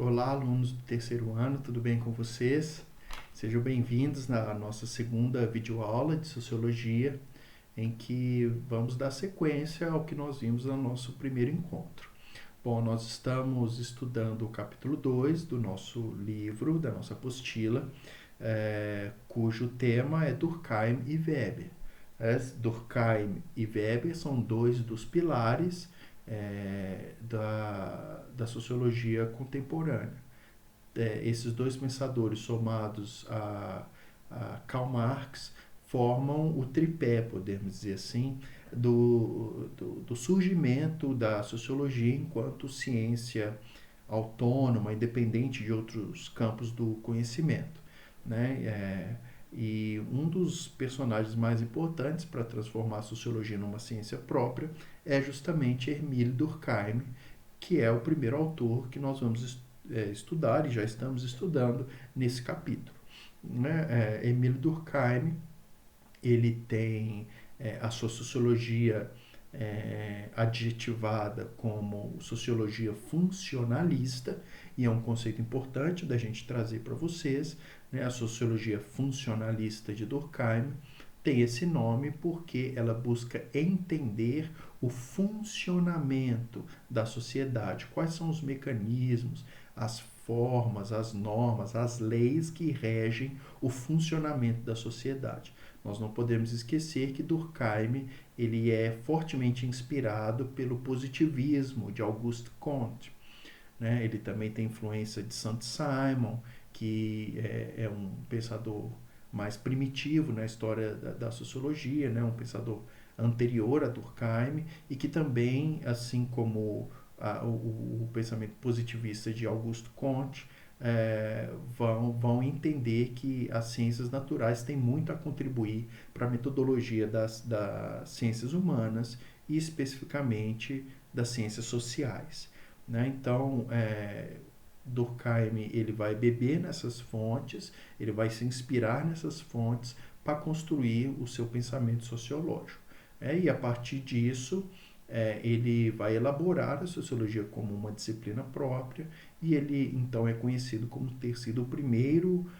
Olá, alunos do terceiro ano, tudo bem com vocês? Sejam bem-vindos na nossa segunda videoaula de Sociologia, em que vamos dar sequência ao que nós vimos no nosso primeiro encontro. Bom, nós estamos estudando o capítulo 2 do nosso livro, da nossa apostila, cujo tema é Durkheim e Weber. Durkheim e Weber são dois dos pilares da sociologia contemporânea. Esses dois pensadores somados a Karl Marx formam o tripé, podemos dizer assim, do surgimento da sociologia enquanto ciência autônoma, independente de outros campos do conhecimento, né? E um dos personagens mais importantes para transformar a sociologia numa ciência própria é justamente Emile Durkheim, que é o primeiro autor que nós vamos estudar e já estamos estudando nesse capítulo. Né? Emile Durkheim, ele tem a sua sociologia adjetivada como sociologia funcionalista, e é um conceito importante da gente trazer para vocês, né? A sociologia funcionalista de Durkheim tem esse nome porque ela busca entender o funcionamento da sociedade, quais são os mecanismos, as formas, as normas, as leis que regem o funcionamento da sociedade. Nós não podemos esquecer que Durkheim ele é fortemente inspirado pelo positivismo de Auguste Comte. Né? Ele também tem influência de Saint-Simon, que é um pensador mais primitivo na história da sociologia, né? Um pensador anterior a Durkheim e que também, assim como o pensamento positivista de Auguste Comte, vão entender que as ciências naturais têm muito a contribuir para a metodologia das ciências humanas e especificamente das ciências sociais. Né? Então, Durkheim ele vai beber nessas fontes, ele vai se inspirar nessas fontes para construir o seu pensamento sociológico. E a partir disso, ele vai elaborar a sociologia como uma disciplina própria e ele então é conhecido como ter sido o primeiro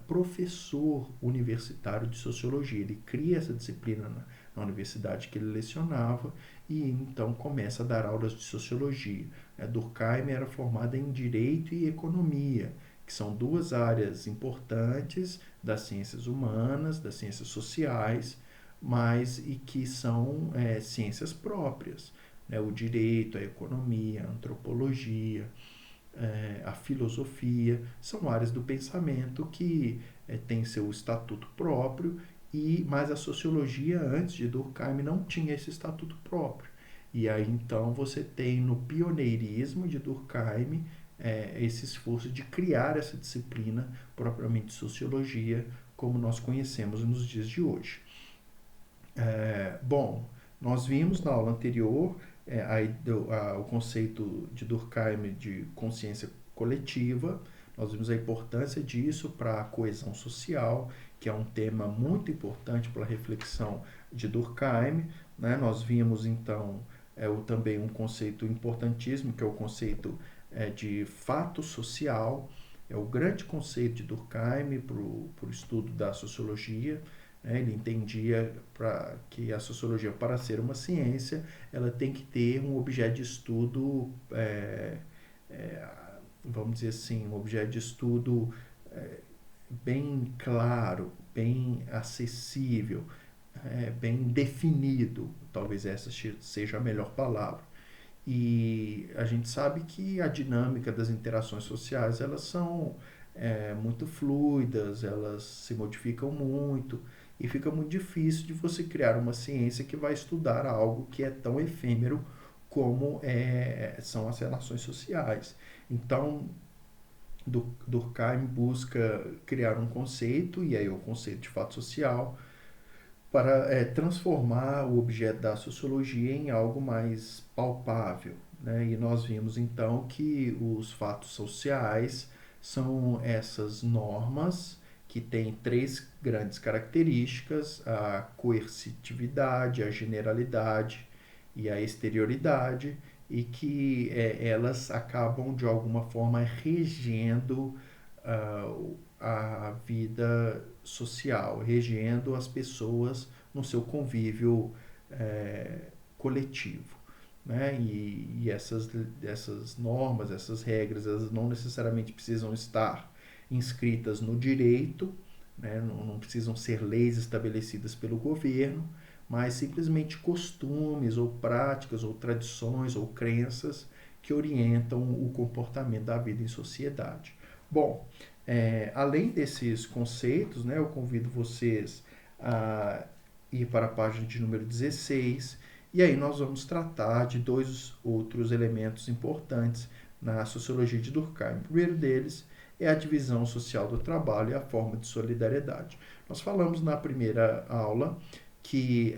professor universitário de sociologia. Ele cria essa disciplina na universidade que ele lecionava e então começa a dar aulas de sociologia. Durkheim era formado em Direito e Economia, que são duas áreas importantes das ciências humanas, das ciências sociais, mas e que são ciências próprias. Né? O direito, a economia, a antropologia, a filosofia, são áreas do pensamento que têm seu estatuto próprio, mas a sociologia, antes de Durkheim, não tinha esse estatuto próprio. E aí, então, você tem no pioneirismo de Durkheim esse esforço de criar essa disciplina propriamente sociologia, como nós conhecemos nos dias de hoje. Bom, nós vimos na aula anterior o conceito de Durkheim de consciência coletiva. Nós vimos a importância disso para a coesão social, que é um tema muito importante para a reflexão de Durkheim. Né? Nós vimos, então, também um conceito importantíssimo, que é o conceito de fato social. É o grande conceito de Durkheim para o estudo da sociologia. Ele entendia que a sociologia, para ser uma ciência, ela tem que ter um objeto de estudo, vamos dizer assim, um objeto de estudo bem claro, bem acessível, bem definido, talvez essa seja a melhor palavra. E a gente sabe que a dinâmica das interações sociais, elas são muito fluidas, elas se modificam muito, e fica muito difícil de você criar uma ciência que vai estudar algo que é tão efêmero como são as relações sociais. Então, Durkheim busca criar um conceito, e aí o conceito de fato social, para transformar o objeto da sociologia em algo mais palpável. Né? E nós vimos então que os fatos sociais são essas normas que têm três grandes características: a coercitividade, a generalidade e a exterioridade. e que elas acabam de alguma forma regendo a vida social, regendo as pessoas no seu convívio coletivo. Né? E essas normas, essas regras, elas não necessariamente precisam estar inscritas no direito, né? Não precisam ser leis estabelecidas pelo governo, mas simplesmente costumes ou práticas ou tradições ou crenças que orientam o comportamento da vida em sociedade. Bom, além desses conceitos, né, eu convido vocês a ir para a página de número 16, e aí nós vamos tratar de dois outros elementos importantes na sociologia de Durkheim. O primeiro deles é a divisão social do trabalho e a forma de solidariedade. Nós falamos na primeira aula que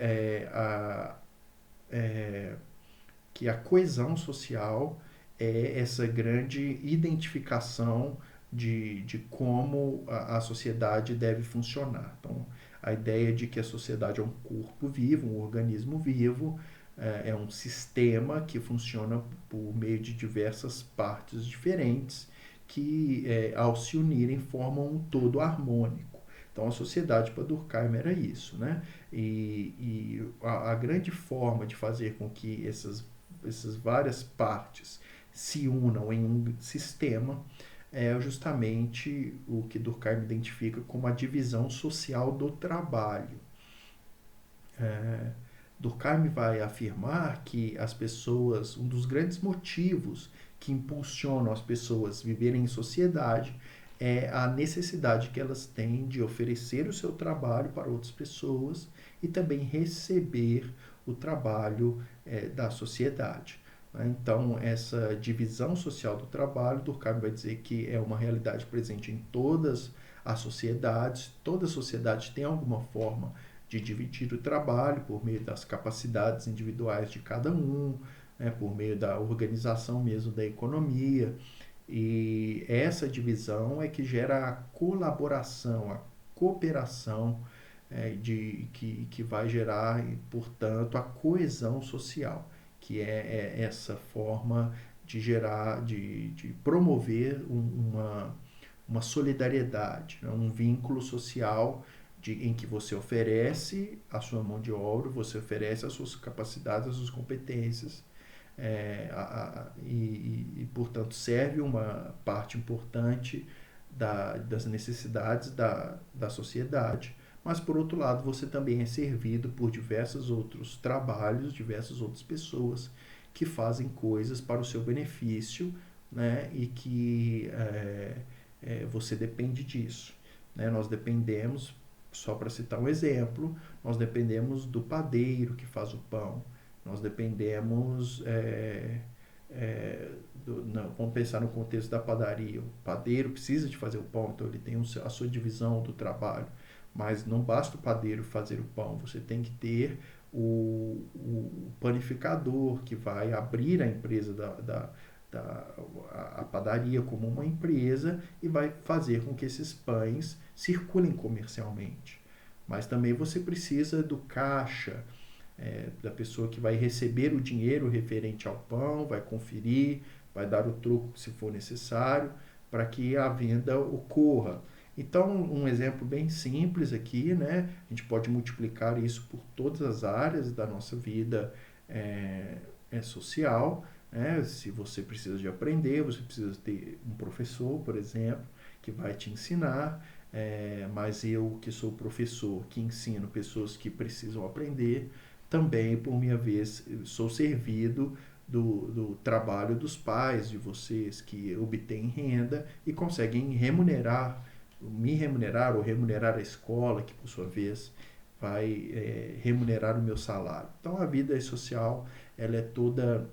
que a coesão social é essa grande identificação de como a sociedade deve funcionar. Então, a ideia de que a sociedade é um corpo vivo, um organismo vivo, é um sistema que funciona por meio de diversas partes diferentes que, ao se unirem, formam um todo harmônico. Então, a sociedade para Durkheim era isso, né? E a grande forma de fazer com que essas várias partes se unam em um sistema é justamente o que Durkheim identifica como a divisão social do trabalho. Durkheim vai afirmar que as pessoas, um dos grandes motivos que impulsionam as pessoas a viverem em sociedade é a necessidade que elas têm de oferecer o seu trabalho para outras pessoas e também receber o trabalho da sociedade. Então, essa divisão social do trabalho, Durkheim vai dizer que é uma realidade presente em todas as sociedades. Toda sociedade tem alguma forma de dividir o trabalho por meio das capacidades individuais de cada um, né, por meio da organização mesmo da economia. E essa divisão é que gera a colaboração, a cooperação, que vai gerar, portanto, a coesão social, que é essa forma de gerar, de promover uma solidariedade, né? Um vínculo social em que você oferece a sua mão de obra, você oferece as suas capacidades, as suas competências, portanto, serve uma parte importante das necessidades da sociedade. Mas, por outro lado, você também é servido por diversos outros trabalhos, diversas outras pessoas que fazem coisas para o seu benefício, né? E que você depende disso. Né? Nós dependemos, só para citar um exemplo, nós dependemos do padeiro que faz o pão. Nós dependemos, vamos pensar no contexto da padaria. O padeiro precisa de fazer o pão, então ele tem a sua divisão do trabalho. Mas não basta o padeiro fazer o pão, você tem que ter o panificador que vai abrir a empresa a padaria como uma empresa e vai fazer com que esses pães circulem comercialmente. Mas também você precisa do caixa, da pessoa que vai receber o dinheiro referente ao pão, vai conferir, vai dar o troco se for necessário para que a venda ocorra. Então, um exemplo bem simples aqui, né? A gente pode multiplicar isso por todas as áreas da nossa vida social. Né? Se você precisa de aprender, você precisa ter um professor, por exemplo, que vai te ensinar. Mas eu, que sou professor, que ensino pessoas que precisam aprender, também, por minha vez, sou servido do trabalho dos pais de vocês que obtêm renda e conseguem me remunerar ou remunerar a escola, que por sua vez vai remunerar o meu salário. Então a vida social ela é toda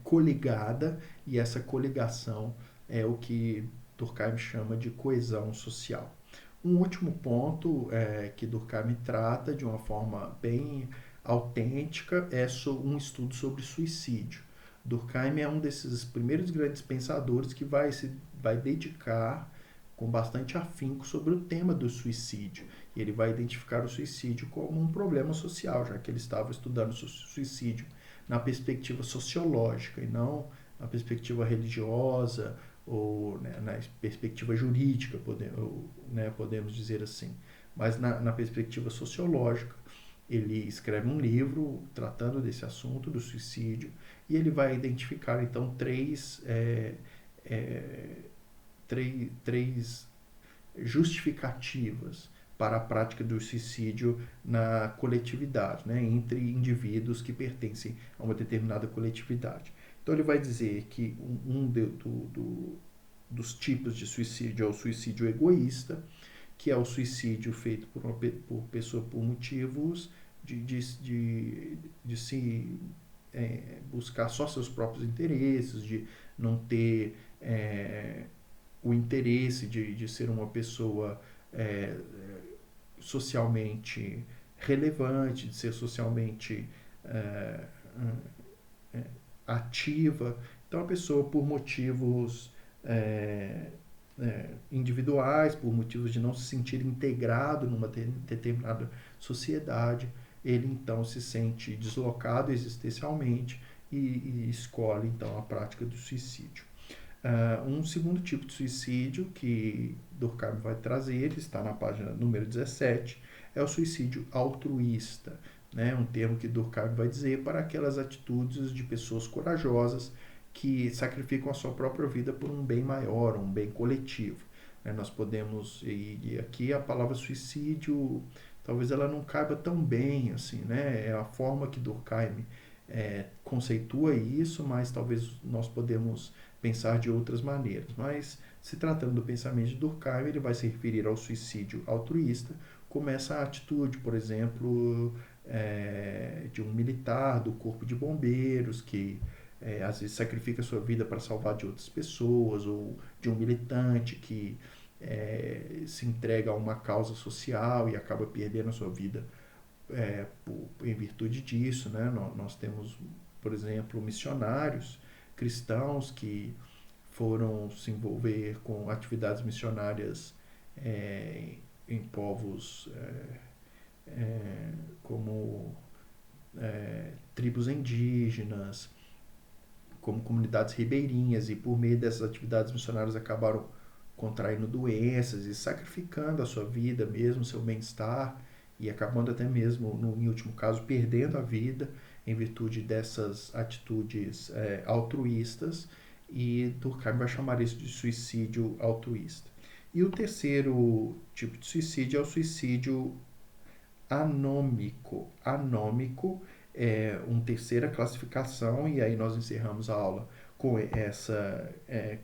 coligada, e essa coligação é o que Durkheim chama de coesão social. Um último ponto que Durkheim trata de uma forma bem autêntica é um estudo sobre suicídio. Durkheim é um desses primeiros grandes pensadores que vai dedicar com bastante afinco sobre o tema do suicídio. E ele vai identificar o suicídio como um problema social, já que ele estava estudando o suicídio na perspectiva sociológica e não na perspectiva religiosa ou, né, na perspectiva jurídica, podemos dizer assim. Mas na perspectiva sociológica, ele escreve um livro tratando desse assunto do suicídio e ele vai identificar então três justificativas para a prática do suicídio na coletividade, né, entre indivíduos que pertencem a uma determinada coletividade. Então ele vai dizer que dos tipos de suicídio é o suicídio egoísta, que é o suicídio feito por pessoa por motivos de se buscar só seus próprios interesses, de não ter o interesse de ser uma pessoa socialmente relevante, de ser socialmente ativa. Então a pessoa, por motivos individuais, por motivos de não se sentir integrado numa determinada sociedade, ele então se sente deslocado existencialmente e escolhe então a prática do suicídio. Um segundo tipo de suicídio que Durkheim vai trazer, está na página número 17, é o suicídio altruísta, né? Um termo que Durkheim vai dizer para aquelas atitudes de pessoas corajosas que sacrificam a sua própria vida por um bem maior, um bem coletivo. Nós podemos, e aqui a palavra suicídio, talvez ela não caiba tão bem, assim, né? É a forma que Durkheim conceitua isso, mas talvez nós podemos pensar de outras maneiras. Mas, se tratando do pensamento de Durkheim, ele vai se referir ao suicídio altruísta como essa atitude, por exemplo, de um militar do corpo de bombeiros que às vezes sacrifica sua vida para salvar de outras pessoas, ou de um militante que se entrega a uma causa social e acaba perdendo a sua vida em virtude disso, né? Nós temos, por exemplo, missionários cristãos que foram se envolver com atividades missionárias em povos como tribos indígenas, como comunidades ribeirinhas, e por meio dessas atividades missionárias acabaram contraindo doenças e sacrificando a sua vida mesmo, seu bem-estar, e acabando até mesmo, em último caso, perdendo a vida em virtude dessas atitudes altruístas, e Durkheim vai chamar isso de suicídio altruísta. E o terceiro tipo de suicídio é o suicídio anômico. Anômico é uma terceira classificação, e aí nós encerramos a aula com essa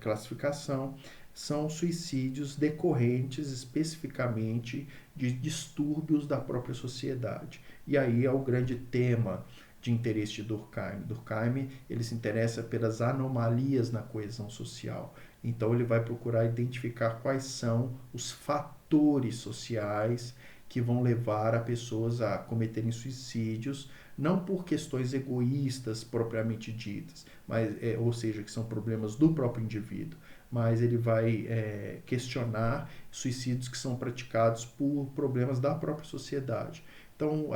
classificação. São suicídios decorrentes especificamente de distúrbios da própria sociedade. E aí é o grande tema de interesse de Durkheim. Durkheim, ele se interessa pelas anomalias na coesão social. Então ele vai procurar identificar quais são os fatores sociais que vão levar a pessoas a cometerem suicídios, não por questões egoístas propriamente ditas, mas, ou seja, que são problemas do próprio indivíduo, mas ele vai questionar suicídios que são praticados por problemas da própria sociedade. Então,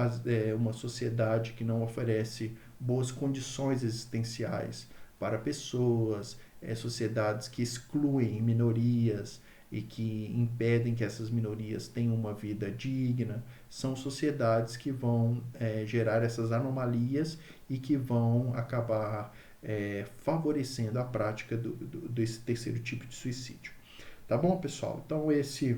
uma sociedade que não oferece boas condições existenciais para pessoas, sociedades que excluem minorias e que impedem que essas minorias tenham uma vida digna, são sociedades que vão gerar essas anomalias e que vão acabar favorecendo a prática desse terceiro tipo de suicídio. Tá bom, pessoal? Então, esse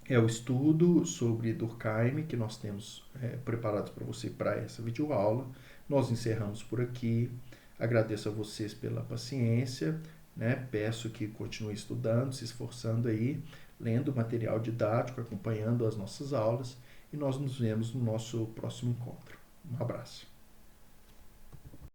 é o estudo sobre Durkheim que nós temos preparado para você para essa videoaula. Nós encerramos por aqui. Agradeço a vocês pela paciência, né? Peço que continue estudando, se esforçando aí, lendo material didático, acompanhando as nossas aulas, e nós nos vemos no nosso próximo encontro. Um abraço.